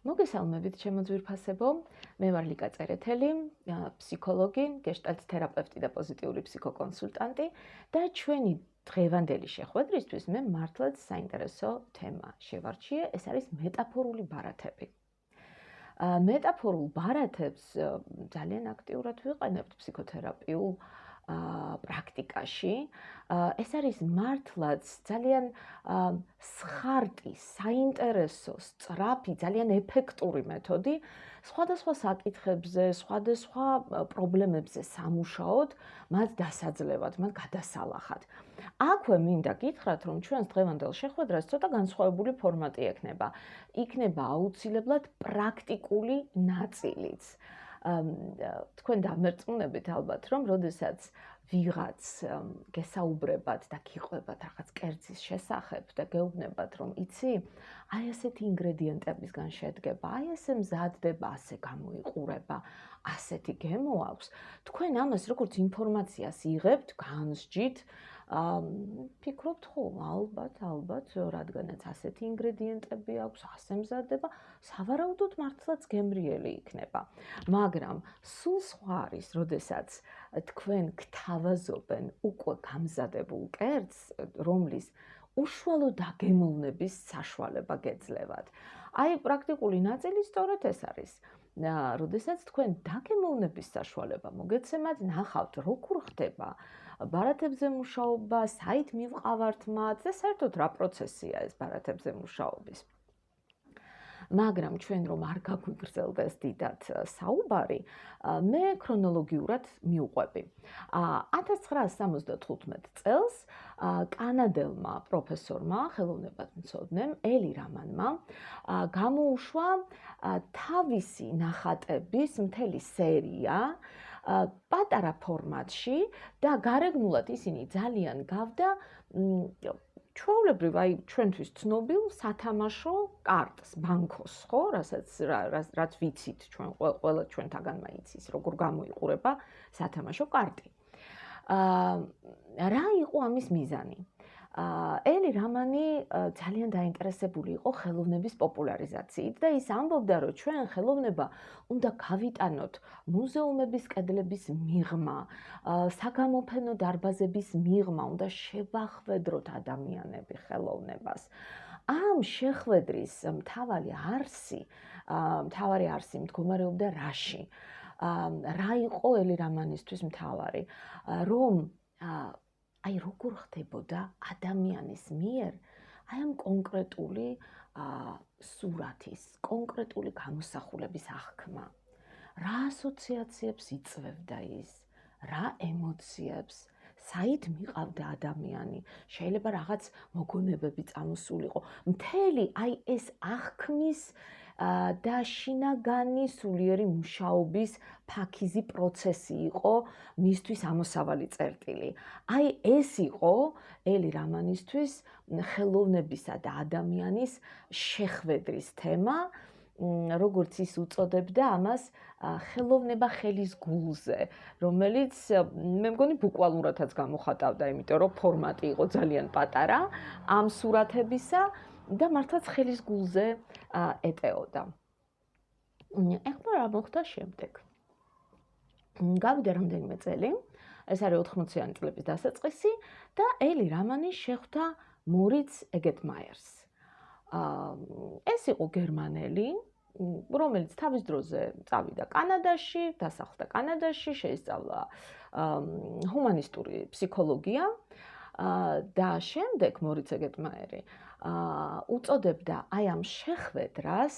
მოგესალმებით ჩემო ძვირფასებო, მე ვარ ლიკა წერეთელი, ფსიქოლოგი, გეშტალტ თერაპევტი და პოზიტიური ფსიქოკონსულტანტი და ჩვენი დღევანდელი შეხვედრისთვის მე მართლაც საინტერესო თემა შევარჩიე, ეს არის მეტაფორული ბარათები. მეტაფორულ ბარათებს ძალიან აქტიურად ვიყენებთ ფსიქოთერაპიულ პრაქტიკაში. ეს არის მართლაც ძალიან სხარტი, საინტერესო, სწრაფი, ძალიან ეფექტური მეთოდი სხვადასხვა საკითხებზე, სხვადასხვა პრობლემებზე სამუშაოდ, მათ დასაძლევად, მათ გადასალახად. აქვე მინდა გითხრათ, რომ ჩვენს დღევანდელ შეხვედრას ცოტა განსხვავებული ფორმატი ექნება. იქნება აუცილებლად პრაქტიკული ნაწილიც. თქვენ დამერწმუნებით ალბათ, რომ როდესაც ვიღაც გესაუბრებათ და გიყვებათ რაღაც კერძის შესახებ და გეუბნებათ, რომ იცი, აი ასეთი ინგრედიენტებისგან შედგება, აი ასე მზადდება, ასე გამოიყურება, ასეთი გემო აქვს. თქვენ ამას როგორც ინფორმაციას იღებთ, განსჯით, ფიქრობთ, ხო, ალბათ, რადგანაც ასეთი ინგრედიენტები აქვს, ასე მზადდება, სავარაუდოდ მართლაც გემრიელი იქნება. მაგრამ სულ სხვა არის, როდესაც თქვენ გთავაზობენ უკვე გამზადებულ კერძს, რომლის უშუალო დაგემოვნების საშუალება გეძლევათ. აი, პრაქტიკული ნაწილი სწორედ ეს არის. როდესაც თქვენ დაგემოვნების საშუალება მოგეცემათ, ნახავთ, როგორ ხდება ბარათებზე მუშაობა, საით მივყავართ მათ და საერთოდ რა პროცესია ეს ბარათებზე მუშაობის. მაგრამ ჩვენ რომ არ გაგვიგრძელდეს დიდად საუბარი, მე ქრონოლოგიურად მივყვები. 1975 წელს კანადელმა პროფესორმა, ხელოვნებათმცოდნემ ელი რამანმა გამოუშვა თავისი ნახატების მთელი სერია პატარა ფორმატში და გარეგნულად ისინი ძალიან გავდა ჩვეულებრივ, აი ჩვენთვის ცნობილ სათამაშო კარტს, ბანკოს, ხო, რაც ვიცით ჩვენ ყველა ჩვენთაგანმა იცის, როგორ გამოიყურება სათამაშო კარტი. რა იყო ამის მიზანი? ელი რამანი ძალიან დაინტერესებული იყო ხელოვნების პოპულარიზაციით და ის ამბობდა, რომ ჩვენ ხელოვნება უნდა გავიტანოთ მუზეუმების კედლების მიღმა, საგამოფენო დარბაზების მიღმა, უნდა შევახვედროთ ადამიანები ხელოვნებას. ამ შეხვედრის მთავარი არსი მდგომარეობდა რაში? რა იყო ელი რამანისთვის მთავარი? რომ აი როგორ ხდებოდა ადამიანის მიერ აი ამ კონკრეტული სურათის, კონკრეტული გამოსახულების აღქმა. რა ასოციაციებს იწვევდა ის, რა ემოციებს, საით მიყავდა ადამიანი, შეიძლება რაღაც მოგონებები წამოსულიყო. მთელი აი ეს აღქმის და შინაგანი სულიერი მუშაობის ფაქიზი პროცესი იყო მისთვის ამოსავალი წერტილი. აი ეს იყო ელი რამანისთვის ხელოვნებისა და ადამიანის შეხვედრის თემა, როგორც ის უწოდებდა ამას ხელოვნება ხელის გულზე, რომელიც მე მგონი ბუკვალურადაც გამოხატავდა, იმიტომ რომ ფორმატი იყო ძალიან პატარა ამ სურათებისა და მართლაც ხელის გულზე ეტეოდა. ეხლა რა მოხდა შემდეგ? გავიდა რამდენიმე წელი, ეს არის 80-იანი წლების დასაწყისი და ელი რამანი შეხვდა მორიც ეგეტმაიერს. ეს იყო გერმანელი, რომელიც თავის დროზე წავიდა კანადაში, დასახლდა კანადაში, შეისწავლა ჰუმანისტური ფსიქოლოგია და შემდეგ მორიც ეგეტმაიერი უწოდებდა აი ამ შეხვედრას,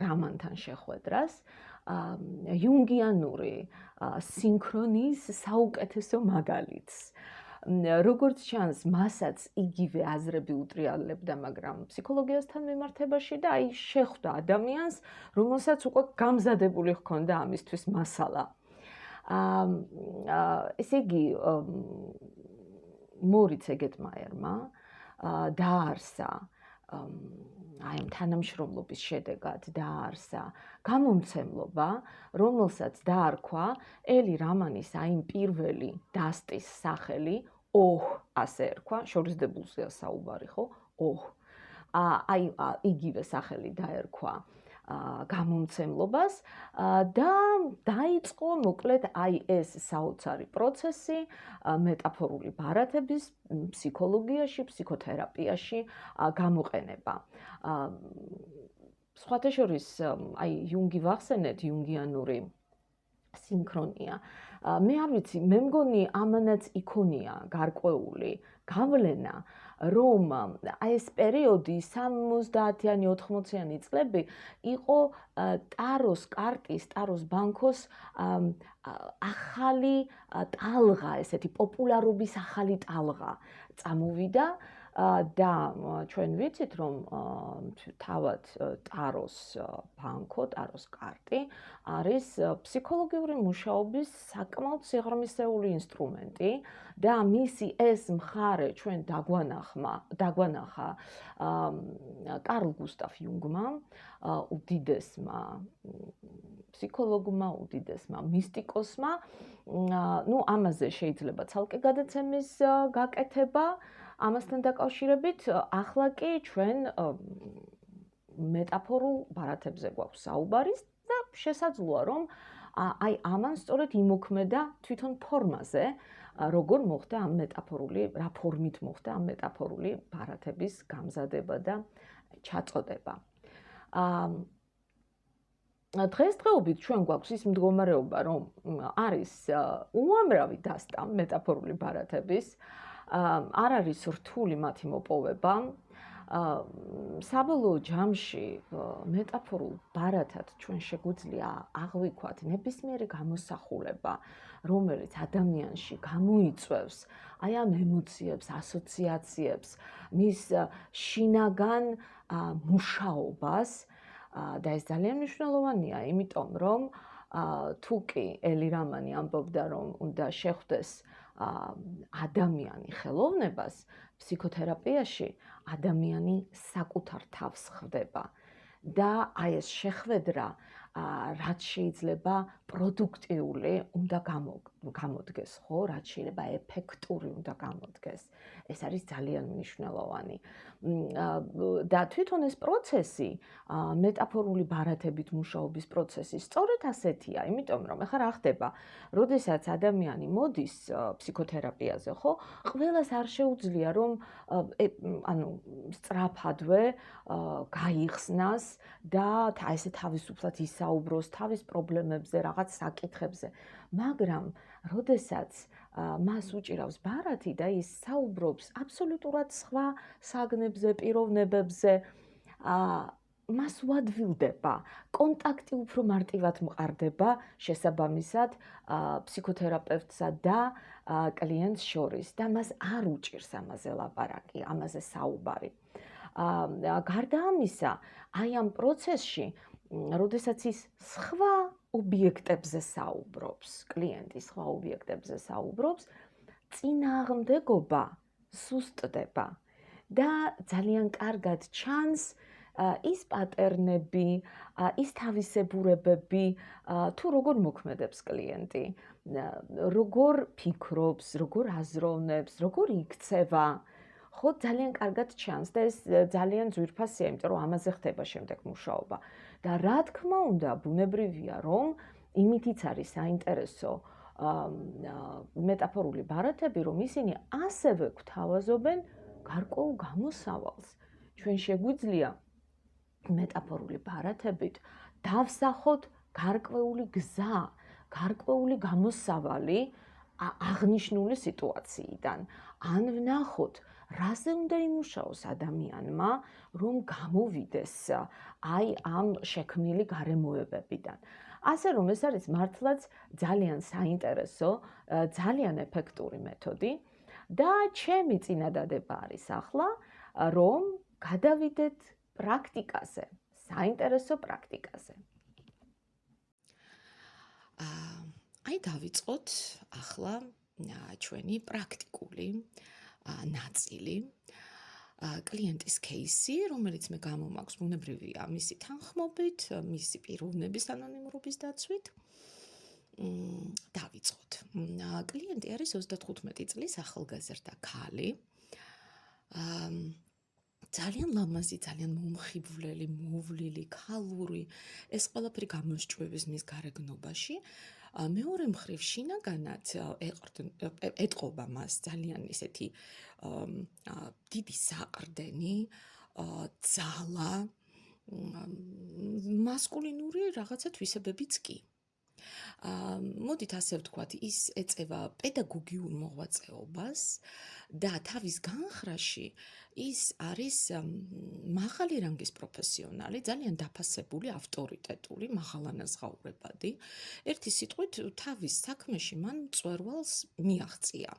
რამანთან შეხვედრას, იუნგიანური სინქრონიის საუკეთესო მაგალითს. როგორც ჩანს, მასაც იგივე აზრები უტრიალებდა, მაგრამ ფსიქოლოგიასთან მიმართებაში და აი შეხვდა ადამიანს, რომელსაც უკვე გამზადებული ჰქონდა ამისთვის მასალა. ესე იგი, მორიც ეგეტმაიერმა დაარსა აი ამ თანამშრომლობის შედეგად დაარსა გამომცემლობა, რომელსაც დაარქვა ელი რამანის აი იმ პირველი დასტის სახელი, ასე ერქვა, შორისდებულზეა საუბარი, ხო? იგივე სახელი დაერქვა გამომცემლობას და დაიწყო მოკლედ ეს საოცარი პროცესი მეტაფორული ბარათების ფსიქოლოგიაში, ფსიქოთერაპიაში გამოყენება. სხვათა შორის, იუნგი ვახსენეთ, იუნგიანური სინქრონია. მე არ ვიცი, მე მგონი ამანაც იქონია გარკვეული გავლენა, რომ ეს პერიოდი 70-იანი, 80-იანი წლები იყო ტაროს კარტის, ტაროს ბანკოს ახალი ტალღა, ესეთი პოპულარობის ახალი ტალღა წამოვიდა და ჩვენ ვიცით, რომ თავად ტაროს ბანკო, ტაროს კარტი არის ფსიქოლოგიური მუშაობის საკმაოდ სიღრმისეული ინსტრუმენტი და მისი ეს მხარე ჩვენ დაგვანახა კარლ გუსტავ იუნგმა, უდიდესმა ფსიქოლოგმა, უდიდესმა მისტიკოსმა. ამაზე შეიძლება ცალკე გადაცემის გაკეთება. ამასთან დაკავშირებით, ახლა კი ჩვენ მეტაფორულ ბარათებზე გვაქვს საუბარი და შესაძლოა, რომ ამან სწორედ იმოქმედა თვითონ ფორმაზე, როგორ მოხდა ამ რა ფორმით მოხდა ამ მეტაფორული ბარათების გამზადება და ჩაწოდება. დღესდღეობით ჩვენ გვაქვს ის მდგომარეობა, რომ არის უამრავი დასტა მეტაფორული ბარათების, არ არის რთული მათი მოპოვება. საბოლოო ჯამში მეტაფორულ ბარათად ჩვენ შეგვიძლია აღვიქვათ ნებისმიერი გამოსახულება, რომელიც ადამიანში გამოიწვევს ამ ემოციებს, ასოციაციებს, მის შინაგან მუშაობას და ეს ძალიან მნიშვნელოვანია, იმიტომ რომ თუ კი ელი რამანი ამბობდა, რომ უნდა შეხვდეს ადამიანი ხელოვნებას, ფსიქოთერაპიაში ადამიანი საკუთარ თავს ხვდება და ეს შეხვედრა რაც შეიძლება პროდუქტიული უნდა გამოდგეს, ხო? რაც შეიძლება ეფექტური უნდა გამოდგეს. ეს არის ძალიან მნიშვნელოვანი. და თვითონ ეს პროცესი, მეტაფორული ბარათებით მუშაობის პროცესი, სწორედ ასეთია, იმიტომ რომ ახლა რა ხდება, როდესაც ადამიანი მოდის ფსიქოთერაპიაზე, ხო? ყველას არ შეუძლია, რომ სწრაფადვე გაიხსნას და ესე თავისუფლად ისაუბროს თავის პრობლემებზე, რაღაც საკითხებზე. მაგრამ როდესაც მას უჭირავს ბარათი და ის საუბრობს აბსოლუტურად სხვა საგნებზე, პიროვნებებზე, მას უადვილდება, კონტაქტი უფრო მარტივად მყარდება შესაბამისად ფსიქოთერაპევტსა და კლიენტს შორის და მას არ უჭირს ამაზე ლაპარაკი, ამაზე საუბარი. გარდა ამისა, ამ პროცესში, როდესაც ის სხვა ობიექტებზე საუბრობს, კლიენტი სხვა ობიექტებზე საუბრობს, წინააღმდეგობა სუსტდება და ძალიან კარგად ჩანს ის პატერნები, ის თავისებურებები, თუ როგორ მოქმედებს კლიენტი, როგორ ფიქრობს, როგორ აზროვნებს, როგორ იქცევა. ხო, ძალიან კარგად ჩანს და ეს ძალიან ძვირფასია, იმიტომ რომ ამაზე ხდება შემდეგ მუშაობა. და რა თქმა უნდა, ბუნებრივია, რომ იმითიც არის საინტერესო მეტაფორული ბარათები, რომ ისინი ასევე გვთავაზობენ გარკვეულ გამოსავალს. ჩვენ შეგვიძლია მეტაფორული ბარათებით დავსახოთ გარკვეული გზა, გარკვეული გამოსავალი აღნიშნული სიტუაციიდან. ან ვნახოთ, რაზე უნდა იმუშაოს ადამიანმა, რომ გამოვიდეს ამ შექმნილი გარემოებებიდან. ასე რომ ეს არის მართლაც ძალიან საინტერესო, ძალიან ეფექტური მეთოდი და ჩემი წინადადება არის ახლა, რომ გადავიდეთ პრაქტიკაზე, საინტერესო პრაქტიკაზე. დავიწყოთ ახლა ჩვენი პრაქტიკული ნაწილი. კლიენტის кейსი, რომელიც მე გამომაქვს, ბუნებრივია, მისი თანხმობით, მისი პიროვნების ანონიმურობის დაცვით. დავიწყოთ. კლიენტი არის 35 წლის ახალგაზრდა ქალი. ძალიან ლამაზი, ძალიან მომხიბვლელი, მოვლილი, ქალური, ეს ყველაფერი გამოსჭვების მის გარეგნობაში. მეორე მხრივ შინაგანად ეტყობა მას ძალიან ისეთი დიდი საყრდენი, ძალა, მასკულინური რაღაცა თვისებებიც კი. მოდით ასე ვთქვათ, ის ეწევა პედაგოგიურ მოღვაწეობას და თავის განხრაში ის არის მაღალი რანგის პროფესიონალი, ძალიან დაფასებული, ავტორიტეტული, მაღალანაზღაურებადი. ერთი სიტყვით, თავის საქმეში მან მწვერვალს მიაღწია.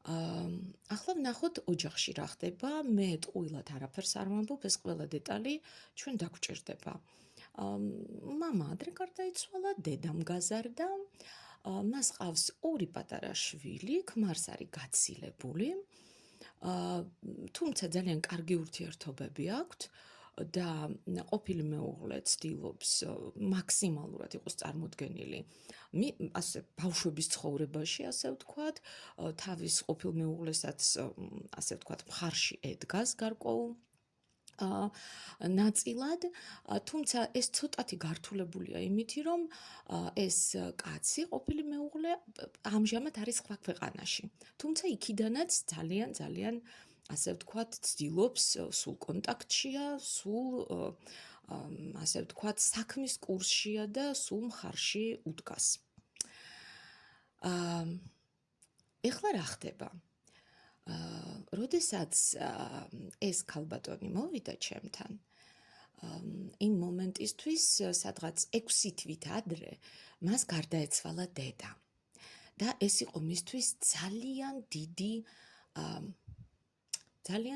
ახლა ვნახოთ ოჯახში რა ხდება, მე ტყუილად არაფერს არ ვამბობ, ეს ყველა დეტალი ჩვენ დაგვჭირდება. მამა ადრე გარდაიცვალა, დედამ გაზარდა, მას ყავს ორი პატარა შვილი, ქმარს არის გაცილებული, თუმცა ძალიან კარგი ურთიერთობები აქვთ და ყოფილი მეუღლე ცდილობს მაქსიმალურად იყოს წარმოდგენილი ასე ბავშვების ცხოვრებაში, ასე ვთქვათ, თავის ყოფილ მეუღლესაც ასე ვთქვათ მხარში ედგას გარკვეულ ნაწილად, თუმცა ეს ცოტათი გართულებულია იმითი, რომ ეს კაცი ყოფილი მეუღლე ამჟამად არის სხვა ქვეყანაში. თუმცა იქიდანაც ძალიან ასე ვთქვათ, ცდილობს, სულ კონტაქტშია, სულ ასე ვთქვათ, საქმის კურსშია და სულ მხარში უდგას. ეხლა რა ხდება? როდესაც ეს ქალბატონი მოვიდა ჩემთან, იმ მომენტისთვის, სადღაც 6 თვით ადრე, მას გარდაეცვალა დედა. და ეს იყო მისთვის ძალიან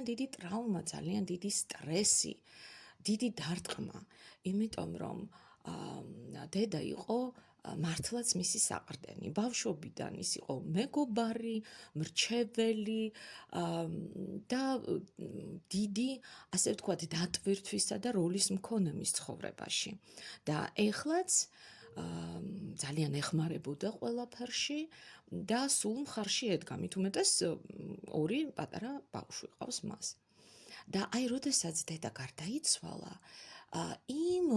დიდი ტრავმა, ძალიან დიდი სტრესი, დიდი დარტყმა, იმიტომ რომ დედა იყო მართლაც მისი საყრდენი. ბავშვობიდან ის იყო მეგობარი, მრჩეველი და დიდი, ასე ვთქვათ, დატვირთვისა და როლის მქონე მის ცხოვრებაში. და ეხლაც ძალიან ეხმარებოდა ყველაფერში და სულ მხარში ედგა, მით უმეტეს ორი პატარა ბავშვი ყავს მას. და აი, როდესაც დედა გარდაიცვალა, იმ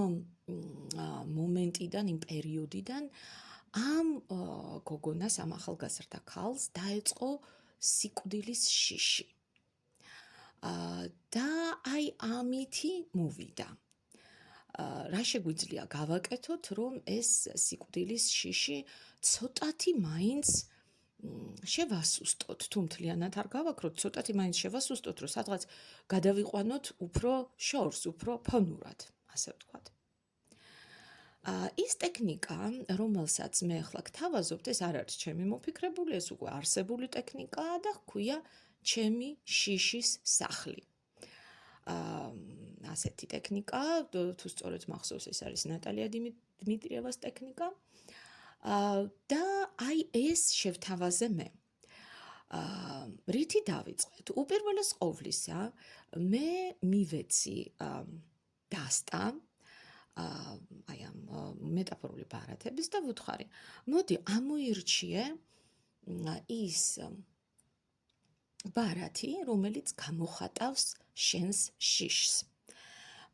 მომენტიდან, იმ პერიოდიდან ამ გოგონას, ამ ახალგაზრდა ქალს დაეწყო სიკვდილის შიში. და აი ამითი მოვიდა. რა შეგვიძლია გავაკეთოთ, რომ ეს სიკვდილის შიში ცოტათი მაინც შევასუსტოთ, თუ მთლიანად არ გავაკროთ, ცოტათი მაინც შევასუსტოთ, რომ სადღაც გადავიყვანოთ უფრო შორს, უფრო ფონურად, ასე ვთქვათ. ის ტექნიკა, რომელსაც მე ახლა გთავაზობთ, ეს არ არის ჩემი მოფიქრებული, ეს უკვე არსებული ტექნიკაა და ჰქვია ჩემი შიშის სახლი. ასეთი ტექნიკა, თუ სწორედ მახსოვს, ეს არის ნატალია დიმიტრიევას ტექნიკა. და აი ეს შევთავაზე მე. რითი დავიწყეთ? უპირველეს ყოვლისა, მე მივეცი დასტა აი ამ მეტაფორული ბარათების და ვუთხარი, მოდი ამოირჩიე ის ბარათი, რომელიც გამოხატავს შენს შიშს.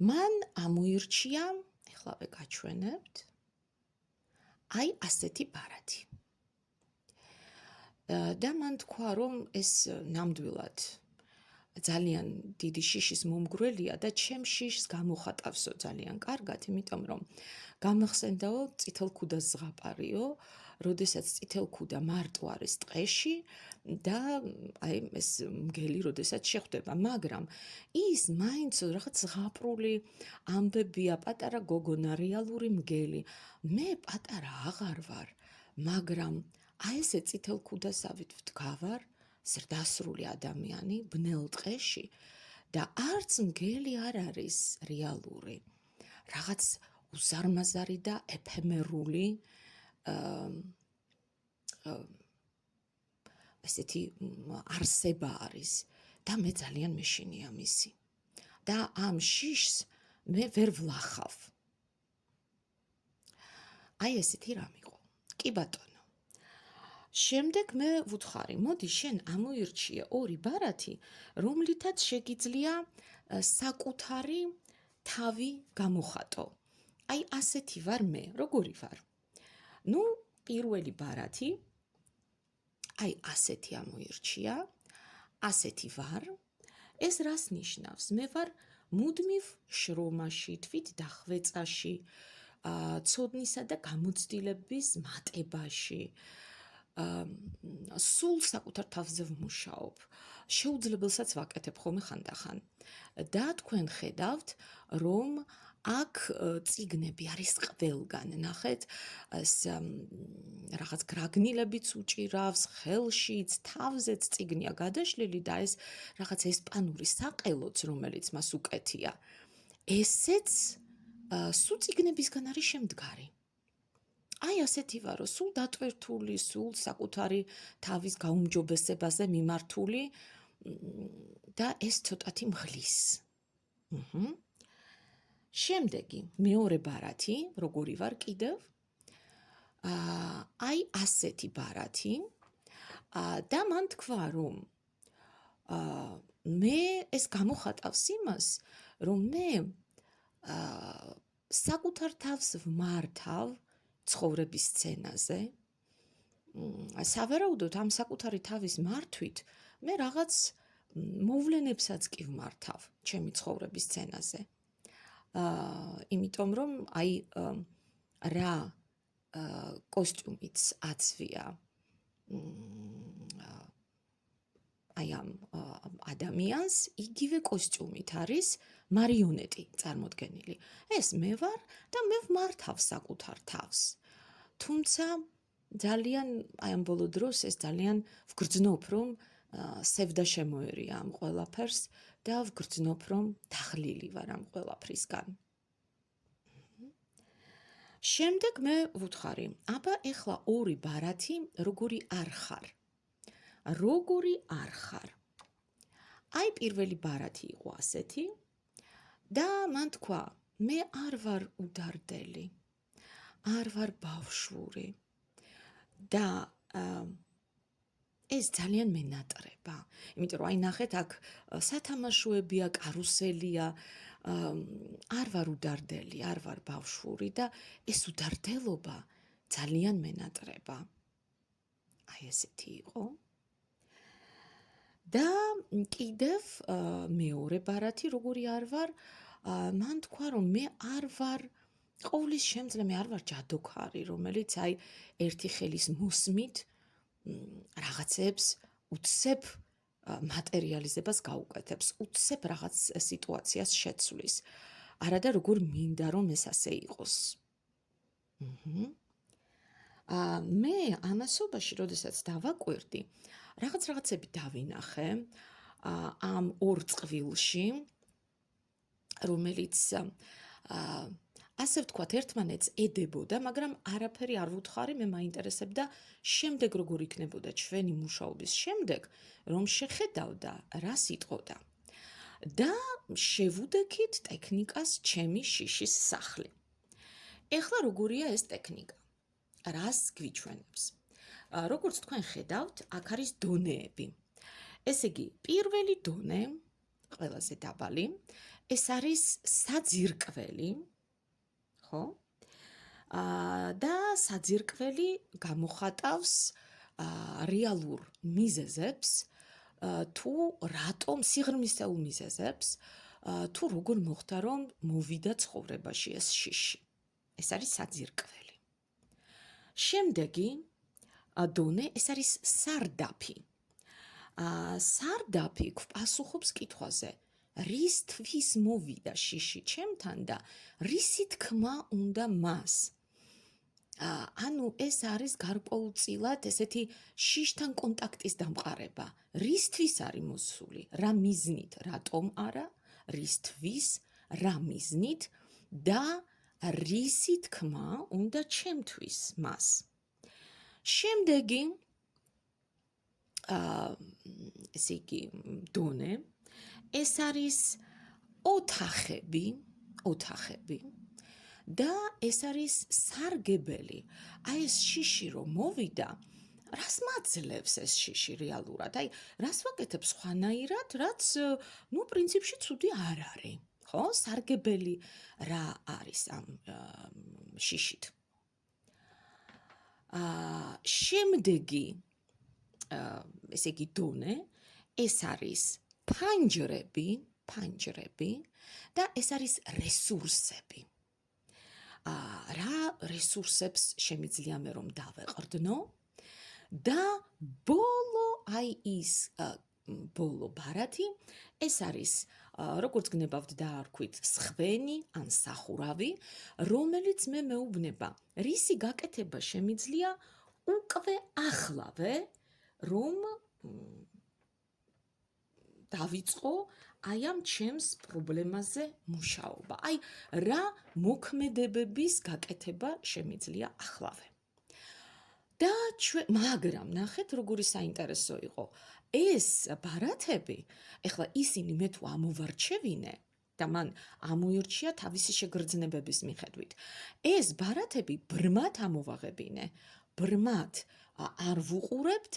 მან ამოირჩია, ეხლავე გაჩვენებთ, აი ასეთი ბარათი. და მან თქვა, რომ ეს ნამდვილად ძალიან დიდი შიშის მომგვრელია და ჩემ შიშს გამოხატავსო ძალიან კარგად, იმიტომ რომ გამახსენდაო წითელქუდას ზღაპარიო, როდესაც წითელქუდა მარტო არის ტყეში და აი ეს მგელი როდესაც შეხვდება, მაგრამ ის მაინც რაღაც ზღაპრული ამბებია, პატარა გოგონა, რეალური მგელი. მე პატარა აღარ ვარ, მაგრამ აი ესე წითელქუდასავით ვდგავარ, ზრდასრული ადამიანი ბნელ ტყეში და არც მგელი არ არის რეალური. რაღაც უზარმაზარი და ეფემერული ესეთი არსება არის და მე ძალიან მეშინია მისი. და ამ შიშს მე ვერ ვლახავ. აი ესეთი რამ იყო. კი ბატონო. შემდეგ მე ვუთხარი, მოდი შენ ამოირჩიე ორი ბარათი, რომლითაც შეგიძლია საკუთარი თავი გამოხატო. აი ასეთი ვარ მე, როგორი ვარ? ნუ პირველი ბარათი, აი ასეთი ამოირჩია, ასეთი ვარ. ეს რას ნიშნავს? მე ვარ მუდმივ შრომაში, თვით დახვეწაში, ცოდნისა და გამოცდილების მატებაში. სულ საკუთარ თავზე ვმუშაობ. შეუძლებელსაც ვაკეთებ ხოლმე ხანდახან. და თქვენ ხედავთ, რომ აქ წიგნები არის ყველგან. ნახეთ, რაღაც გრაგნილებიც უჭირავს, ხელშიც, თავზეც წიგნია გადაშლილი და ეს რაღაც ესპანური საყელოც, რომელიც მას უკეთია. ესეც სულ წიგნებისგან არის შემდგარი. აი ასეთი ვარო, სულ დატვირთული, სულ საკუთარი თავის გაუმჯობესებაზე მიმართული და ეს ცოტათი მღლის. შემდეგი, მეორე ბარათი, როგორი ვარ კიდევ? აი ასეთი ბარათი და მან თქვა, რომ მე ეს გამოხატავს იმას, რომ მე საკუთარ თავს ვმართავ ცხოვრების სცენაზე. სავარაუდოდ ამ საკუთარი თავის მართვით მე რაღაც მოვლენებსაც კი ვმართავ ჩემი ცხოვრების სცენაზე. იმიტომ რომ აი რა კოსტიუმიც აცვია აი ამ ადამიანს, იგივე კოსტიუმით არის მარიონეტი წარმოდგენილი. ეს მე ვარ და მე ვმართავ საკუთარ თავს. თუმცა ძალიან აი ამ ბოლო დროს ეს ძალიან ვგრძნობ, რომ სევდაშემოერია ამ ყველაფერს და ვგრძნობ, რომ დაღლილი ვარ ამ ყველაფრისგან. შემდეგ მე ვუთხარი, აბა ეხლა ორი ბარათი, როგორი არ ხარ? როგორი არ ხარ? აი პირველი ბარათი იყო ასეთი და მან თქვა, მე არ ვარ უდარდელი, არ ვარ ბავშვური და ეს ძალიან მენატრება. იმიტომ რომ აი ნახეთ, აქ სათამაშოებია, კარუსელია, არ ვარ უდარდელი, არ ვარ ბავშვური და ეს უდარდელობა ძალიან მენატრება. აი ესეთი იყო. და კიდევ მეორე ბარათი, როგორი არ ვარ, მან თქვა, რომ მე არ ვარ ყოვლის შემძლე, მე არ ვარ ჯადოქარი, რომელიც აი ერთი ხელის მოსმით რაღაცებს უცებ მატერიალიზებას გაუკეთებს, უცებ რაღაც სიტუაციას შეცვლის. არადა როგორ მინდა რომ ეს ასე იყოს. მე ამასობაში, როდესაც დავაკვირდი, რაღაცები დავინახე ამ ორ წყვილში, რომელიც ასე ვთქვათ, ერთმანეთს ედებოდა, მაგრამ არაფერი არ ვუთხარი, მე მაინტერესებდა შემდეგ როგორ იქნებოდა ჩვენი მუშაობის შემდეგ, რომ შეხედავდა, რა სიტყოდა. და შევუდექით ტექნიკას ჩემი შიშის სახლი. ეხლა როგორია ეს ტექნიკა? რას გვიჩვენებს? როგორც თქვენ ხედავთ, აქ არის დონეები. ესე იგი, პირველი დონე, ყველაზე დაბალი, ეს არის საძირკველი, ხო? და საძირკველი გამოხატავს რეალურ მიზეზებს, თუ რატომ სიღრმისეულ მიზეზებს, თუ როგორ მოხდა, რომ მოვიდა ცხოვრებაში ეს შიში. ეს არის საძირკველი. შემდეგი დონე, ეს არის სარდაფი. სარდაფი გვპასუხობს კითხვაზე, რისთვის მოვიდა შიში ჩემთან და რისი თქმა უნდა მას? ანუ ეს არის გარკვეულწილად ესეთი შიშთან კონტაქტის დამყარება. რისთვის არის მოსული? რა მიზნით? რატომ არა? რისთვის? რა მიზნით? და რისი თქმა უნდა ჩემთვის მას? შემდეგი ესე იგი დონე, ეს არის ოთახები და ეს არის სარგებელი. აი ეს შიში რომ მოვიდა, რას მაძლევს ეს შიში რეალურად? აი, რას ვაკეთებ სხვანაირად, რაც პრინციპში ცუდი არ არის, ხო? სარგებელი რა არის ამ შიშით? შემდეგი ესე იგი დონე, ეს არის ფანჯრები და ეს არის რესურსები. რა რესურსებს შემიძლია მე რომ დავეყრდნო და ბოლო ბარათი ეს არის როგორც გნებავთ დაარქვით სხვენი ან სახურავი, რომელიც მე მეუბნება, რისი გაკეთება შემიძლია უკვე ახლავე, რომ დავიწყო აი ამ ჩემს პრობლემაზე მუშაობა. აი, რა მოქმედებების გაკეთება შემიძლია ახლავე. და მაგრამ ნახეთ, როგორი საინტერესო იყო. ეს ბარათები, ეხლა ისინი მე თუ ამოვარჩევინე და მან ამოირჩია თავისი შეგრძნებების მიხედვით. ეს ბარათები ბრმად ამოვაღებინე, ბრმად არ ვუყურებთ,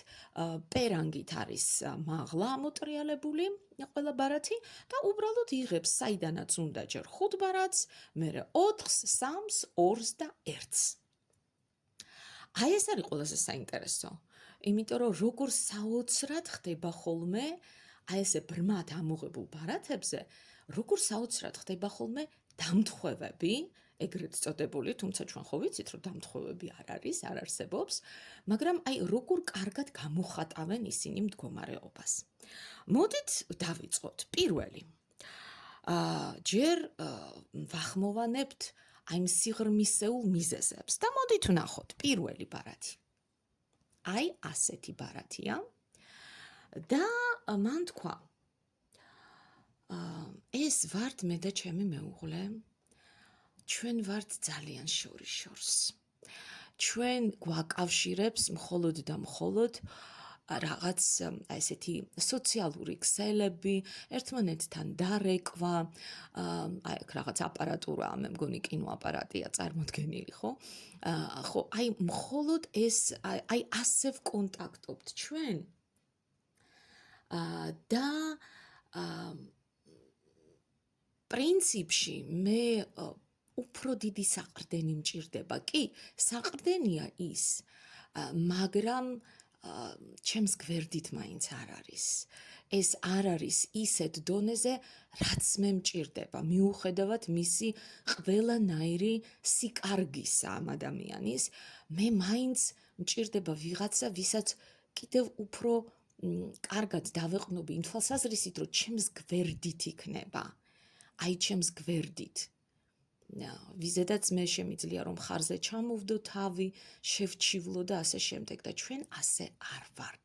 პერანგით არის მაღლა ამოტრიალებული ყველა ბარათი და უბრალოდ იღებს საიდანაც უნდა ჯერ 5 ბარათს, მერე 4-ს, 3-ს, 2-ს და 1-ს. აი ეს არის ყველაზე საინტერესო. იმიტომ რომ როგორ საოცრად ხდება ხოლმე აი ესე ბრმად ამოღებულ ბარათებზე, როგორ საოცრად ხდება ხოლმე დამთხვევები, ეგრეთ წოდებული, თუმცა ჩვენ ხო ვიცით, რომ დამთხვევები არ არის, არ არსებობს, მაგრამ აი როგორ კარგად გამოხატავენ ისინი მდგომარეობას. მოდით დავიწყოთ. პირველი. ჯერ ვახმოვანებთ აი სიღრმისეულ მიზეზებს და მოდით ვნახოთ პირველი ბარათი. აი ასეთი ბარათია და მან თქვა ეს ვართ მე და ჩემი მეუღლე, ჩვენ ვართ ძალიან შორს. ჩვენ გვაკავშირებს მხოლოდ და მხოლოდ რაღაც ესეთი სოციალური ქსელები, ერთმანეთთან დარეკვა, აი რაღაც აპარატურაა, მე მგონი კინოაპარატია წარმოდგენილი, ხო? ხო, აი მხოლოდ ეს აი ასე ვკონტაქტობთ ჩვენ და პრინციპში მე უფრო დიდი საყრდენი მჭირდება. კი, საყრდენია ის, მაგრამ ჩემს გვერდით მაინც არ არის. ეს არ არის ისეთ დონეზე, რაც მე მჭირდება, მიუხედავად მისი ყველანაირი სიკარგისა ამ ადამიანის, მე მაინც მჭირდება ვიღაცა, ვისაც კიდევ უფრო კარგად დავეყნობი იმ თვალსაზრისით, რომ ჩემს გვერდით იქნება. აი ჩემს გვერდით. ვიზედაც მე შემიძლია რომ ხარზე ჩამოვდო თავი, შევჩივლო და ასე შემდეგ და ჩვენ ასე არ ვართ.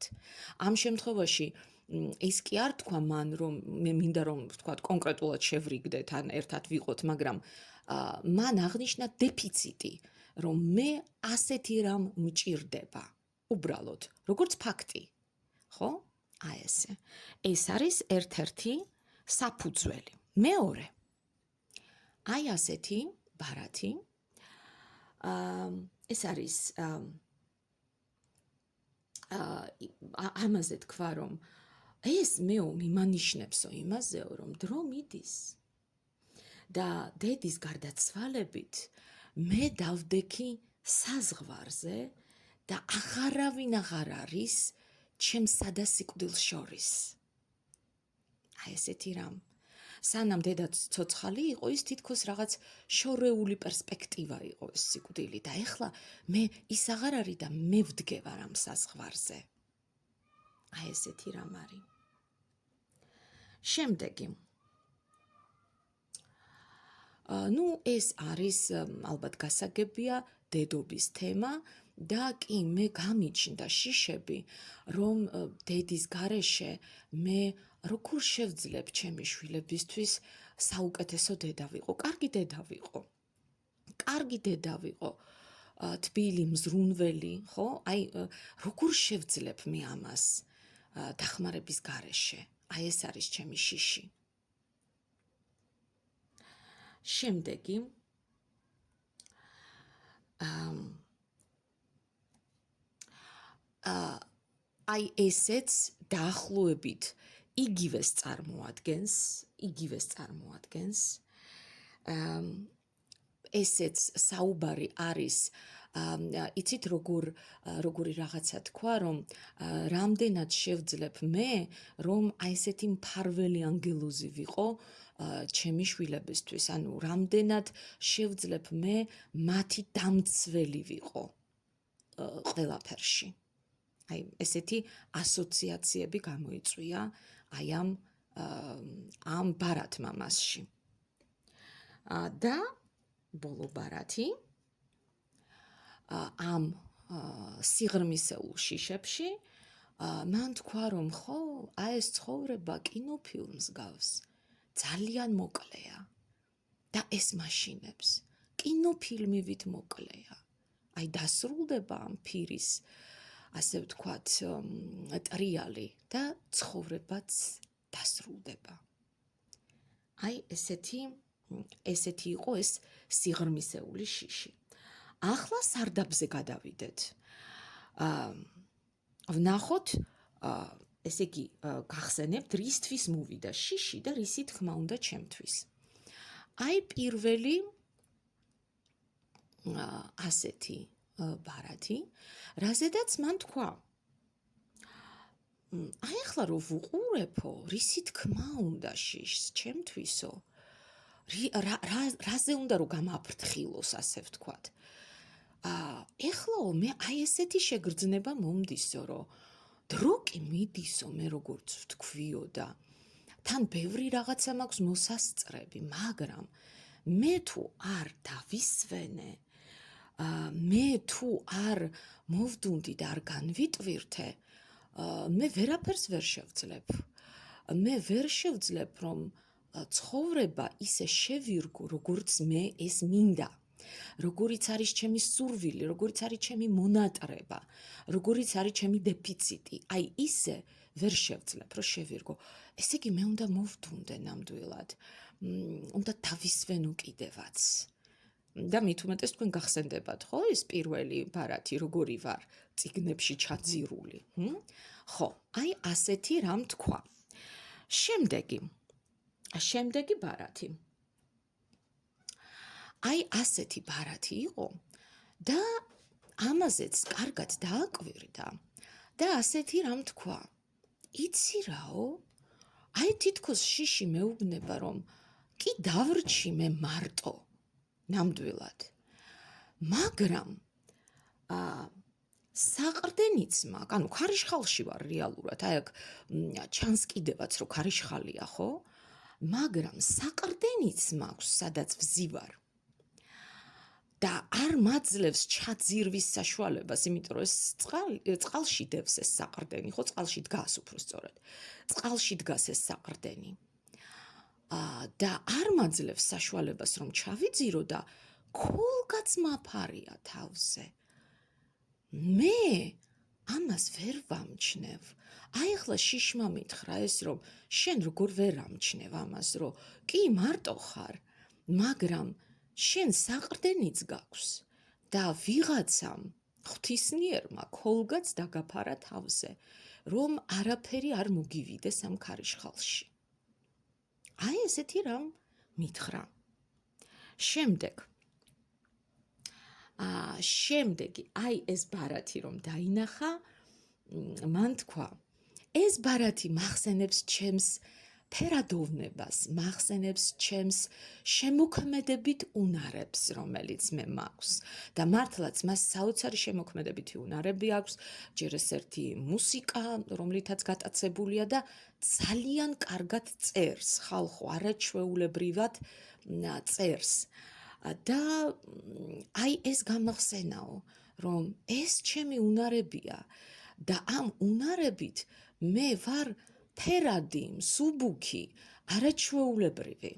ამ შემთხვევაში ის კი არ თქვა მან რომ მე მინდა რომ ვთქვათ კონკრეტულად შევრიგდეთ ან ერთად ვიყოთ, მაგრამ მან აღნიშნა დეფიციტი, რომ მე ასეთი რამ მჭირდება. უბრალოდ, როგორც ფაქტი. ხო? აი ესე. ეს არის ერთ-ერთი საფუძველი. მეორე. აი ასეთი ბარათი. ეს არის ამაზე თქვა რომ ეს მეო მიმანიშნებსო იმაზეო რომ დრო მიდის და დედის გარდაცვალებით მე დავდექი საზღვარზე და აღარავინ აღარ არის ჩემსა და სიკვდილს შორის. აი ესეთი რამ. სანამ დედა ცოცხალი იყო, ის თითქოს რაღაც შორეული პერსპექტივა იყო ეს სიკვდილი და ეხლა მე ის აღარ არის და მე ვდგევარ ამ საზღვარზე. აი ესეთი რამ არის. შემდეგი. ეს არის ალბათ გასაგებია დედობის თემა და კი მე გამიჩნდა შიშები, რომ დედის გარეშე მე როგორ შევძლებ ჩემი შვილებისთვის საუკეთესო დედა ვიყო. კარგი დედა ვიყო. თბილი, მზრუნველი, ხო? აი როგორ შევძლებ მე ამას დახმარების გარეშე. აი ეს არის ჩემი შიში. შემდეგი აა, აი ესეც დაახლოებით იგივეს წარმოადგენს. აა, ესეც საუბარი არის იცით როგორი რაღაცა თქვა, რომ რამდენად შევძლებ მე, რომ აი ესეთი მფარველი ანგელოზი ვიყო ჩემი შვილებისთვის, ანუ რამდენად შევძლებ მე მათი დამცველი ვიყო ყველაფერში. აი ესეთი ასოციაციები გამოიწვია აი ამ ბარათ მამასში. და ბოლო ბარათი ამ სიღრმისეულ შიშებში მან თქვა, რომ ხო, აი ეს ცხოვრება კინოფილმს გავს, ძალიან მოკლეა და ეს მაშინებს კინოფილმივით მოკლეა. აი დასრულდება ამ ფირის, ასე ვთქვათ, ტრიალი და ცხოვრებაც დასრულდება. აი ესეთი იყო ეს სიღრმისეული შიში. ახლა სარდაფზე გადავიდეთ. ვნახოთ, ესე იგი, გახსენებთ, რისთვის მოვიდა შიში და რისი თქმა უნდა ჩემთვის. აი პირველი ასეთი ბარათი, რაზედაც მან თქვა. აი ახლა რო ვუყურებო, რისი თქმა უნდა შიშს ჩემთვისო, რაზე უნდა რომ გამაფრთხილოს, ასე ვთქვათ. ეხლაო მე აი ესეთი შეგრძნება მომდისო, რომ დრო კი მიდისო მე როგორც ვთქვიო და თან ბევრი რაღაცა მაქვს მოსასწრები, მაგრამ მე თუ არ დავისვენე, მე თუ არ მოვდუნდი და არ განვიტვირთე, მე ვერაფერს ვერ შევძლებ. მე ვერ შევძლებ, რომ ცხოვრება ისე შევირგო, როგორც მე ეს მინდა. როგორიც არის ჩემი სურვილი, როგორიც არის ჩემი მონატრება, როგორიც არის ჩემი დეფიციტი, აი ისე ვერ შევძლებ, რომ შევირგო. ესე იგი მე უნდა მოვდუნდე ნამდვილად, უნდა დავისვენო კიდევაც. და მით უმეტეს თქვენ გახსენდებათ, ხო, ეს პირველი ბარათი როგორი ვარ წიგნებში ჩაძირული. ხო, აი ასეთი რამ თქვა. შემდეგი ბარათი. აი ასეთი ბარათი იყო და ამაზეც კარგად დააკვირდა და ასეთი რამ თქვა. იცი რაო, აი თითქოს შიში მეუბნება, რომ კი დავრჩი მე მარტო, ნამდვილად. მაგრამ საყრდენიც მაქვს, ანუ ქარიშხალში ვარ რეალურად, აი აქ ჩანს კიდევაც, რომ ქარიშხალია, ხო? მაგრამ საყრდენიც მაქვს, სადაც ვზივარ. და არ მაძლევს ჩაძირვის საშუალებას, იმიტომ რომ ეს წყალში დევს ეს საყრდენი, ხო, წყალში დგას უფრო სწორად. წყალში დგას ეს საყრდენი. და არ მაძლევს საშუალებას, რომ ჩავიძირო და ქოლგაც მაფარია თავზე. მე ამას ვერ ვამჩნევ. აი ახლა შიშმა მითხრა ეს, რომ შენ როგორ ვერ ამჩნევ ამას, რომ კი მარტო ხარ, მაგრამ შენ საყრდენიც გაქვს და ვიღაცამ ღვთისნიერმა ქოლგაც დაგაფარა თავზე, რომ არაფერი არ მოგივიდეს ამ ქარიშხალში. აი ესეთი რამ მითხრა. შემდეგი, აი ეს ბარათი რომ დაინახა, მან თქვა, ეს ბარათი მახსენებს ჩემს ფერადოვნებას, მახსენებს ჩემს შემოქმედებით უნარებს, რომელიც მე მაქვს. და მართლაც მას საოცარი შემოქმედებითი უნარები აქვს, ჯერ ეს ერთი მუსიკა, რომლითაც გატაცებულია და ძალიან კარგად წერს, ხალხო, არაჩვეულებრივად წერს. და აი ეს გამახსენაო, რომ ეს ჩემი უნარებია და ამ უნარებით მე ვარ ფერადი, მსუბუქი, არაჩვეულებრივი.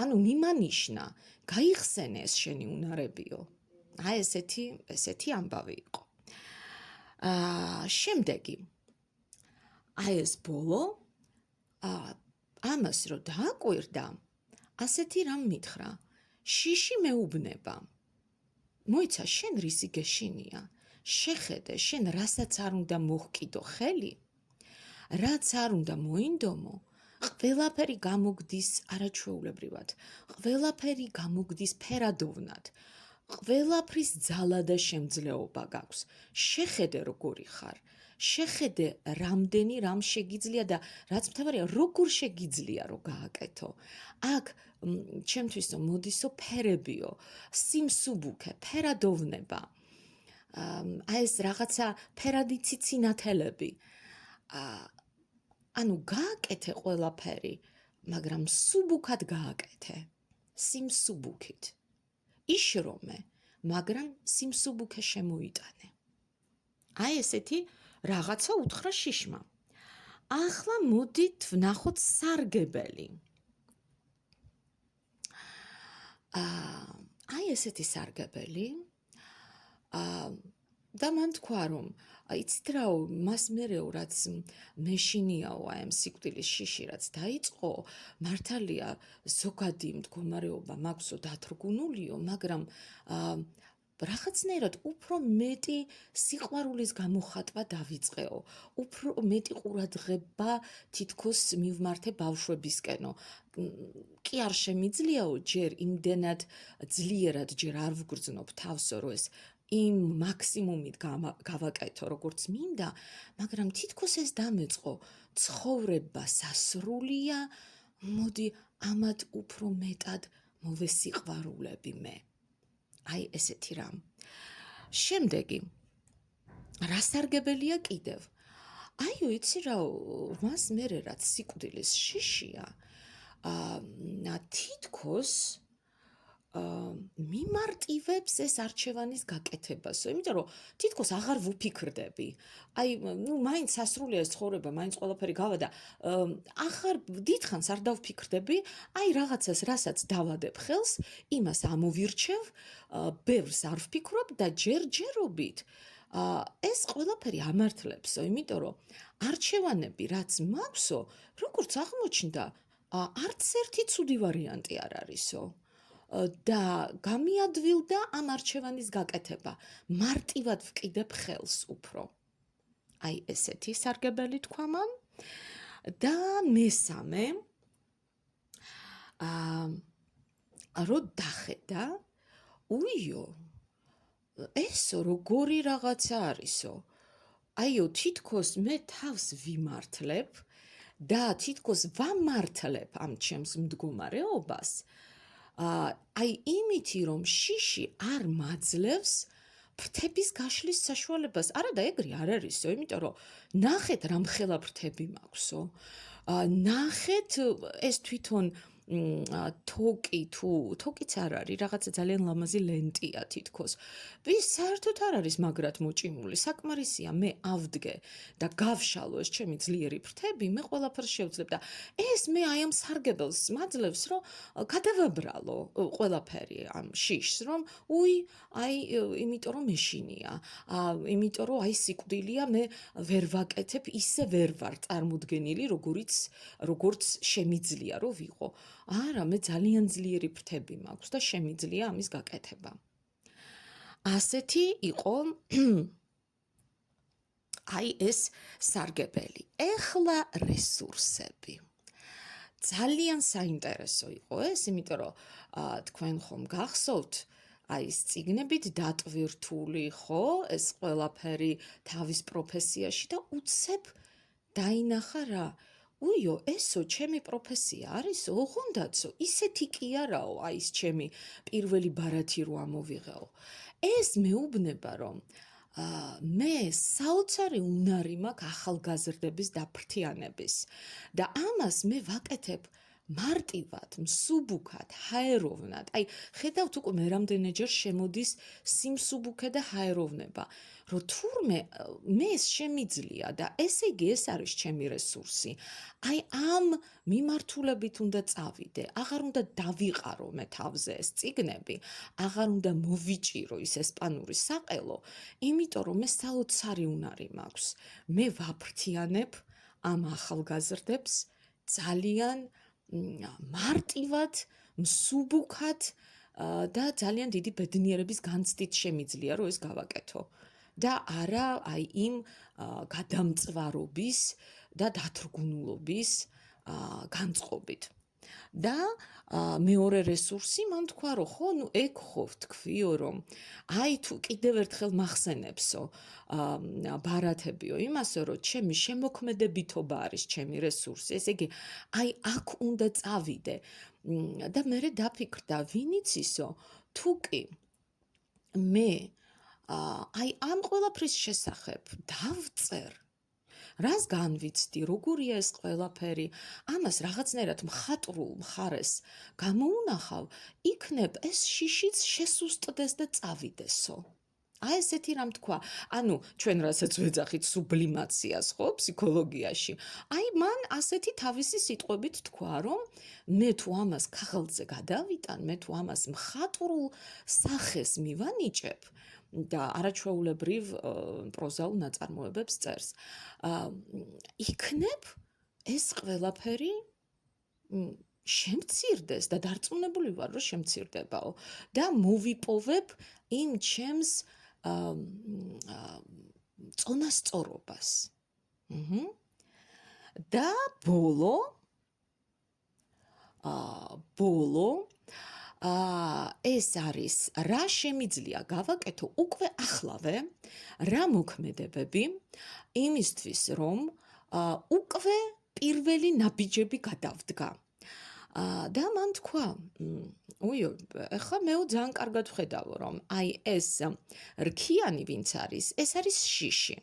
ანუ მიმანიშნა, გაიხსენე ეს შენი უნარებიო. აი ესეთი ამბავი იყო. შემდეგი. აი ეს ბოლო, ამას რო დააკვირდა, ასეთი რამ მითხრა. შიში მეუბნება. მოიცა შენ რისი გეშინია? შეხედე, შენ რასაც არ უნდა მოჰკიდო ხელი, რაც არ უნდა მოინდომო, ყველაფერი გამოგდის არაჩვეულებრივად, ყველაფერი გამოგდის ფერადოვნად, ყველაფრის ძალა და შემძლეობა გაქვს. შეხედე როგორი ხარ, შეხედე რამდენი რამ შეგიძლია და რაც მთავარია, როგორ შეგიძლია რომ გააკეთო. აქ ჩემთვისო მოდისო ფერებიო, სიმსუბუქე, ფერადოვნება, აი ეს რაღაცა ფერადი ციცინათელები. ანუ გააკეთე ყველაფერი, მაგრამ სუბუქად გააკეთე, სიმსუბუქით. იშრომე, მაგრამ სიმსუბუქე შემოიტანე. აი ესეთი რაღაცა უთხრა შიშმა. ახლა მოდით ვნახოთ სარგებელი. აი ესეთი სარგებელი. და მან თქვა რომ იცით რაო, მას მერეო რაც მეშინიაო აი ამ სიკვდილის შიში რაც დაიწყო, მართალია ზოგადი მდგომარეობა მაქვსო დათრგუნულიო, მაგრამ რაღაცნაირად უფრო მეტი სიყვარულის გამოხატვა დავიწყეო, უფრო მეტი ყურადღება თითქოს მივმართე ბავშვებისკენო. კი არ შემიძლიაო ჯერ იმდენად ძლიერად ჯერ არ ვგრძნობ თავსო, რომ ეს იმ მაქსიმუმით გავაკეთო, როგორც მინდა, მაგრამ თითქოს ეს დამეწყო, ცხოვრება სასრულია, მოდი ამათ უფრო მეტად მოვესიყვარულები მე. აი ესეთი რამ. შემდეგი, რა სარგებელია კიდევ? აიო, იცი რა, მას მერე რაც სიკვდილის შიშია, თითქოს მიმარტივებს ეს არჩევანის გაკეთებასო, იმიტომ რომ თითქოს აღარ ვუფიქრდები. აი, მაინც სასრულია ეს ცხოვრება, მაინც ყველაფერი გავა და აღარ დიდხანს არ დავფიქრდები, აი რაღაცას, რასაც დავადებ ხელს, იმას ამოვირჩევ, ბევრს არ ვფიქრობ და ჯერჯერობით ეს ყველაფერი ამართლებსო, იმიტომ რომ არჩევანები რაც მაქვსო, როგორც აღმოჩნდა, არც ერთი ცუდი ვარიანტი არ არისო. და გამიადვილდა ამ არჩევანის გაკეთება. მარტივად ვკიდებ ხელს უფრო. აი ესეთი სარგებელი თქვა მან. და მესამე, რო დახედა, უიო, ესო როგორი რაღაცა არისო. აიო, თითქოს მე თავს ვიმართლებ და თითქოს ვამართლებ ამ ჩემს მდგომარეობას. აი იმითი რომ შიში არ მაძლევს ფრთების გაშლის საშუალებას. არა და ეგრე არ არისო, იმიტომ რომ ნახეთ რამხელა ფრთები მაქვსო. ნახეთ ეს თვითონ თოკიც არ არის, რაღაცა ძალიან ლამაზი ლენტია თითქოს. ვის საერთოდ არ არის მაგრად მოჭიმული, საკმარისია მე ავდგე და გავშალო ეს ჩემი ძლიერი ფრთები, მე ყველაფერს შევძლებ და ეს მე აი ამ სარგებელს მაძლევს, რომ გადავაბრალო ყველაფერი ამ შიშს, რომ უი, აი, იმიტომ რომ მეშინია, იმიტომ რომ აი სიკვდილია მე ვერ ვაკეთებ, ისე ვერ ვარ წარმოდგენილი, როგორც შემიძლია რომ ვიყო. არა, მე ძალიან ძლიერი ფრთები მაქვს და შემიძლია ამის გაკეთება. ასეთი იყო აი ეს სარგებელი. ეხლა რესურსები. ძალიან საინტერესო იყო ეს, იმიტომ რომ თქვენ ხომ გახსოვთ, აი ეს წიგნებით დატვირთული, ხო, ეს ყველაფერი თავის პროფესიაში და უცებ დაინახა რა. უიო, ესო ჩემი პროფესია არისო, ოღონდაცო, ისეთი კი არაო, აი ეს ჩემი პირველი ბარათი რო ამოვიღეო. ეს მეუბნება, რომ მე საოცარი უნარი მაქვს ახალგაზრდების დაფრთიანების და ამას მე ვაკეთებ მარტივად, მსუბუქად, ჰაეროვნად. აი, ხედავთ უკვე მე რამდენჯერ შემოდის სიმსუბუქე და ჰაეროვნება, რომ თურმე მე ეს შემიძლია და ესე იგი ეს არის ჩემი რესურსი. აი ამ მიმართულებით უნდა წავიდე, აღარ უნდა დავიყარო მე თავზე ეს წიგნები, აღარ უნდა მოვიჭირო ის ესპანური საყელო, იმიტომ რომ მე საოცარი უნარი მაქვს. მე ვაფრთიანებ ამ ახალგაზრდებს ძალიან მარტივად, მსუბუქად და ძალიან დიდი ბედნიერების განცდით შემიძლია რომ ეს გავაკეთო. და არა აი იმ გადამწვარობის და დათრგუნულობის განწყობით. და მეორე რესურსი მან თქვა რომ ხო ნუ ეგ ხო თქვიო რომ აი თუ კიდევ ერთხელ მახსენებსო ბარათებიო იმასო რომ ჩემი შემოქმედებითობა არის ჩემი რესურსი ესე იგი აი აქ უნდა წავიდე და მე დაფიქრდა ვინიც ისო თუ კი მე აი ამ ყველაფრის შესახებ დავწერ რას განვიცდი, როგორია ეს ყველაფერი, ამას რაღაცნაირად მხატვრულ მხარეს გამოუნახავ, იქნებ ეს შიშიც შესუსტდეს და წავიდესო. აი ესეთი რამ თქვა, ანუ ჩვენ რასაც ვეძახით სუბლიმაციას, ხო, ფსიქოლოგიაში. აი მან ასეთი თავისი სიტყვებით თქვა, რომ მე თუ ამას ქაღალდზე გადავიტან, მე თუ ამას მხატვრულ სახეს მივანიჭებ, და არაჩვეულებრივ პროზაულ ნაწარმოებებს წერს. იქნებ ეს ყველაფერი შემცირდეს და დარწმუნებული ვარ, რომ შემცირდებაო და მოვიპოვებ იმ ჩემს წონასწორობას. და ბოლო ეს არის რა შემიძლია გავაკეთო უკვე ახლავე რა მოქმედებები იმისთვის რომ უკვე პირველი ნაბიჯები გადავდგა და მან თქვა უიო ეხლა მეო ძალიან კარგად ვხედავ რომ აი ეს რქიანი ვინც არის ეს არის შიში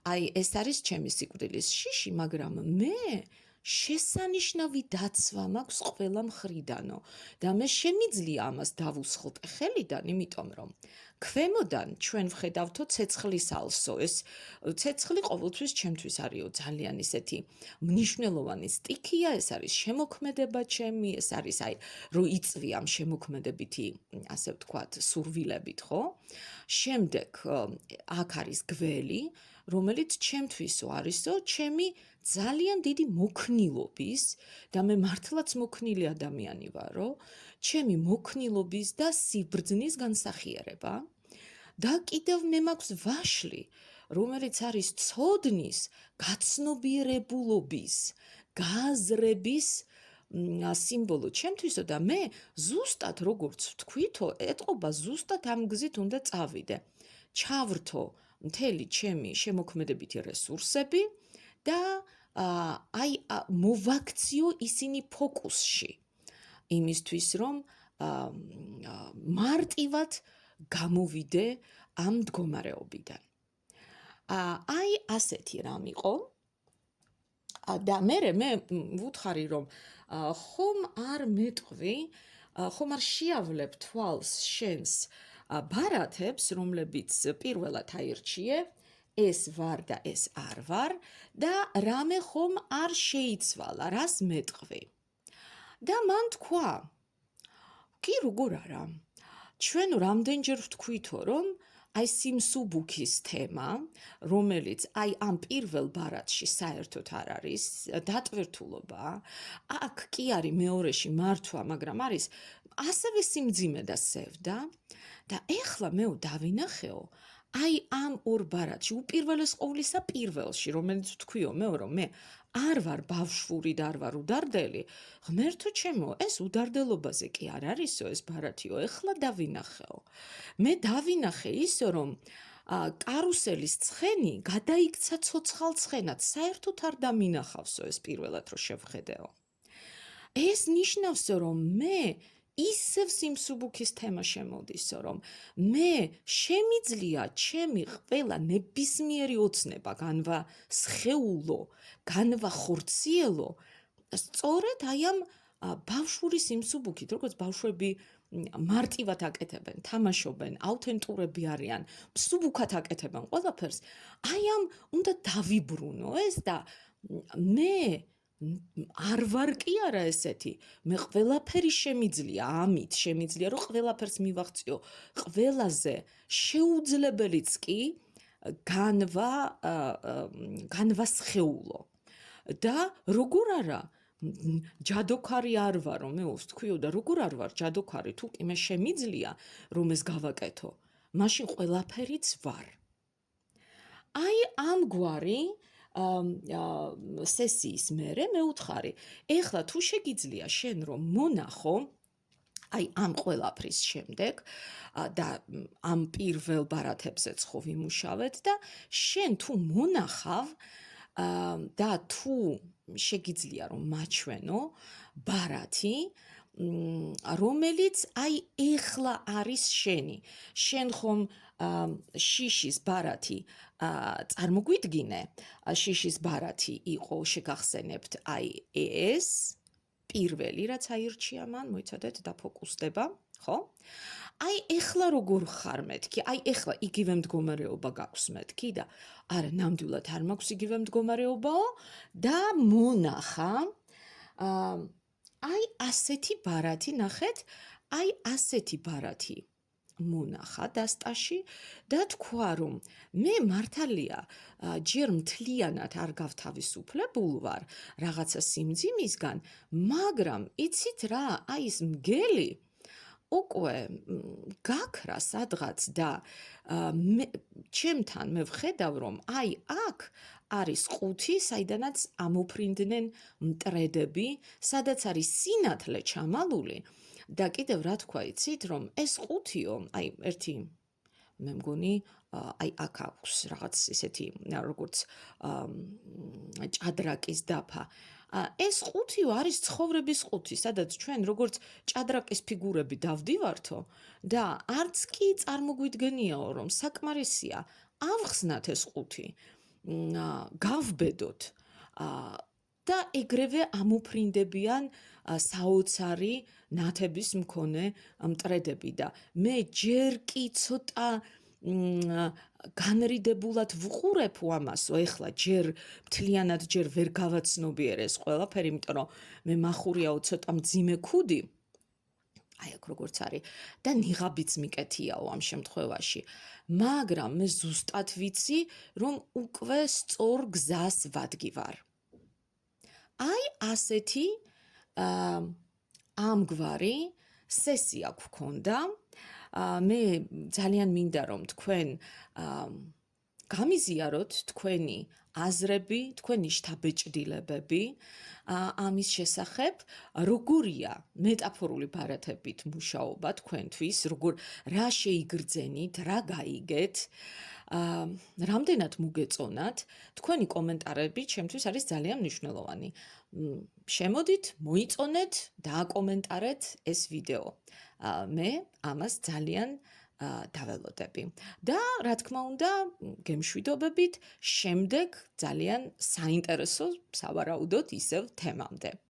აი ეს არის ჩემი სიკვდილის შიში მაგრამ მე შესანიშნავი დაცვა მაქვს ყველა მხრიდანო და მე შემიძლია ამას დავუსხლტე ხელიდან, იმიტომ რომ ქვემოდან ჩვენ ვხედავთო ცეცხლის ალსო, ეს ცეცხლი ყოველთვის ჩემთვის არისო ძალიან ისეთი მნიშვნელოვანი სტიქია, ეს არის შემოქმედება ჩემი, ეს არის აი რო იწვი ამ შემოქმედებითი, ასე ვთქვათ, სურვილებით, ხო? შემდეგ აქ არის გველი, რომელიც ჩემთვისო არისო, ჩემი ძალიან დიდი მოქნილობის და მე მართლაც მოქნილი ადამიანი ვარო, ჩემი მოქნილობის და სიბრძნის განსახიერება და კიდევ მე მაქვს ვაშლი, რომელიც არის ცოდნის, გაცნობიერებულობის, გააზრების სიმბოლო ჩემთვისო და მე ზუსტად როგორც ვთქვითო, ეტყობა ზუსტად ამ გზით უნდა წავიდე. ჩავრთო მთელი ჩემი შემოქმედებითი რესურსები და აი მოვაქციო ისინი ფოკუსში იმისთვის რომ მარტივად გამოვიდე ამ მდგომარეობიდან. აი ასეთი რამ იყო და მე ვუთხარი რომ ხომ არ მეტყვი, ხომ არ შეავლებ თვალს შენს ბარათებს, რომლებიც პირველად აირჩიე, ეს ვარ და ეს არ ვარ და რამე ხომ არ შეიცვალა, რას მეტყვი. და მან თქვა, კი როგორ არა, ჩვენ რამდენჯერ ვთქვითო, რომ აი სიმსუბუქის თემა, რომელიც აი ამ პირველ ბარათში საერთოდ არ არის, დატვირთულობა, აქ კი არის მეორეში მართვა, მაგრამ არის ასევე სიმძიმე და სევდა და ეხლა მე დავინახეო, აი ამ ორ ბარათში, უპირველეს ყოვლისა პირველში, რომელიც ვთქვიო მე რომ მე არ ვარ ბავშვური და არ ვარ უდარდელი, ღმერთო ჩემო, ეს უდარდელობაზე კი არ არისო ეს ბარათიო, ეხლა დავინახეო. მე დავინახე ისო რომ კარუსელის ცხენი გადაიქცა ცოცხალ ცხენად, საერთოდ არ დამინახავსო ეს პირველად რო შევხედეო. ეს ნიშნავსო რომ მე ისევ სიმსუბუქის თემა შემოდისო, რომ მე შემიძლია ჩემი ყველა ნებისმიერი ოცნება, განვა სხეულო, განვა ხორციელო, სწორედ აი ამ ბავშვური სიმსუბუქით, როგორც ბავშვები მარტივად აკეთებენ, თამაშობენ, აუთენტურები არიან, მსუბუქად აკეთებენ ყველაფერს, აი ამ უნდა დავიბრუნო ეს და მე არ ვარ კი არა ესეთი, მე ყველაფერი შემიძლია, ამით შემიძლია, რომ ყველაფერს მივაღწიო, ყველაზე შეუძლებელიც კი განვასხეულო. და როგორ არა, ჯადოქარი არ ვარო, მე ვთქვიო და როგორ არ ვარ ჯადოქარი, თუ კი მე შემიძლია, რომ ეს გავაკეთო, მაშინ ყველაფერიც ვარ. აი ამგვარი სესიის მერე მე ვუთხარი, ეხლა თუ შეგიძლია შენ რომ მონახო აი ამ ყველაფრის შემდეგ და ამ პირველ ბარათებზეც ხო ვიმუშავეთ და შენ თუ მონახავ და თუ შეგიძლია რომ მაჩვენო ბარათი რომელიც აი ეხლა არის შენი. შენ ხომ შიშის ბარათი წარმოგვიდგინე, შიშის ბარათი იყო შეგახსენებთ აი ეს პირველი რაც აირჩია მან, მოიცადეთ დაფოკუსდება, ხო? აი ეხლა როგორ ხარ მეთქი? აი ეხლა იგივე მდგომარეობა გაქვს მეთქი და არა, ნამდვილად არ მაქვს იგივე მდგომარეობაო და მონახა აი ასეთი ბარათი, ნახეთ, აი ასეთი ბარათი მონახა დასტაში და თქვა რომ მე მართალია ჯერ მთლიანად არ გავთავისუფლებულ ვარ რაღაცა სიმძიმისგან, მაგრამ იცით რა, აი ეს მგელი უკვე გაქრა სადღაც და ჩემთან მე ვხედავ რომ აი აქ არის ყუთი, საიდანაც ამოფრინდნენ მტრედები, სადაც არის სინათლე ჩამალული და კიდევ რა თქვა იცით რომ ეს ყუთიო, აი ერთი მე მგონი აი აქ აქვს რაღაც ისეთი როგორც ჭადრაკის დაფა. ეს ყუთიო არის ცხოვრების ყუთი, სადაც ჩვენ როგორც ჭადრაკის ფიგურები დავდივართო და არც კი წარმოგვიდგენიაო რომ საკმარისია ავხსნათ ეს ყუთი. გავბედოთ და ეგრევე ამოფრინდებიან საოცარი ნათების მქონე მტრედები და მე ჯერ კი ცოტა განრიდებულად ვყურებ ამასო, ეხლა ჯერ მთლიანად ჯერ ვერ გავაცნობიერე ეს ყველაფერი, იმიტომ რომ მე მახურიაო ცოტა მძიმე ქუდი, აი აქ როგორც არის და ნიღაბიც მიკეთიაო ამ შემთხვევაში. მაგრამ მე ზუსტად ვიცი, რომ უკვე სწორ გზას ვადგივარ. აი ასეთი ამგვარი სესია გვქონდა. მე ძალიან მინდა რომ თქვენ გამიზიაროთ თქვენი აზრები, თქვენი შთაბეჭდილებები ამის შესახებ, როგორია მეტაფორული ბარათებით მუშაობა თქვენთვის, რა შეიგრძენით, რა გაიგეთ, რამდენად მოგეწონათ, თქვენი კომენტარები ჩემთვის არის ძალიან მნიშვნელოვანი. შემოდით, მოიწონეთ, დააკომენტარეთ ეს ვიდეო. მე ამას ძალიან დაველოდები. და რა თქმა უნდა, გემშვიდობებით შემდეგ ძალიან საინტერესო სავარაუდოდ ისევ თემამდე.